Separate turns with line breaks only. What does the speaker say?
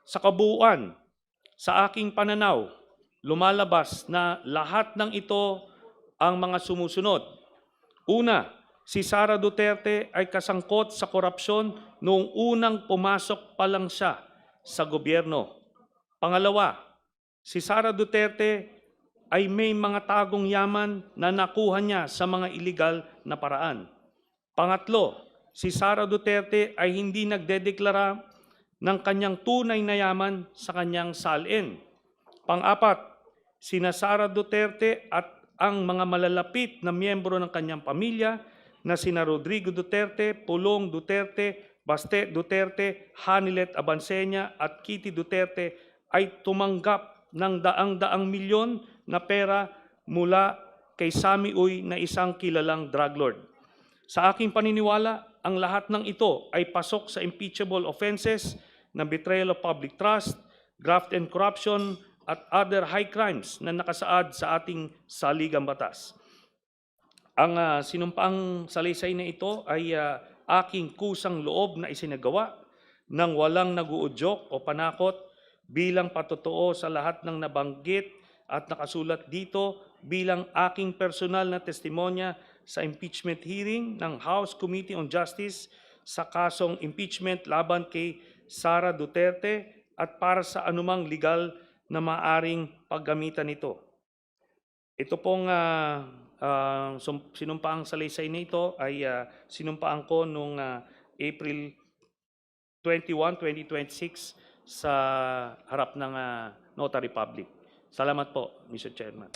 Sa kabuuan, sa aking pananaw, lumalabas na lahat ng ito ang mga sumusunod. Una, si Sara Duterte ay kasangkot sa korupsyon noong unang pumasok pa lang siya sa gobyerno. Pangalawa, si Sara Duterte ay may mga tagong yaman na nakuha niya sa mga iligal na paraan. Pangatlo, si Sara Duterte ay hindi nagdedeklara ng kanyang tunay na yaman sa kanyang salin. Pang-apat, sina Sara Duterte at ang mga malalapit na miyembro ng kanyang pamilya na sina Rodrigo Duterte, Pulong Duterte, Baste Duterte, Hanilet Abansenya at Kitty Duterte ay tumanggap ng daang-daang milyon na pera mula kay Sami Uy na isang kilalang drug lord. Sa aking paniniwala, ang lahat ng ito ay pasok sa impeachable offenses na betrayal of public trust, graft and corruption, at other high crimes na nakasaad sa ating saligang batas. Ang sinumpaang salaysay na ito ay aking kusang loob na isinagawa ng walang naguudyok o panakot bilang patotoo sa lahat ng nabanggit at nakasulat dito bilang aking personal na testimonya sa impeachment hearing ng House Committee on Justice sa kasong impeachment laban kay Sara Duterte at para sa anumang legal na maaring paggamitan nito. Ito pong sinumpaang salaysay na ito ay sinumpaan ko noong April 21, 2026 sa harap ng Notary Public. Salamat po, Mr. Chairman.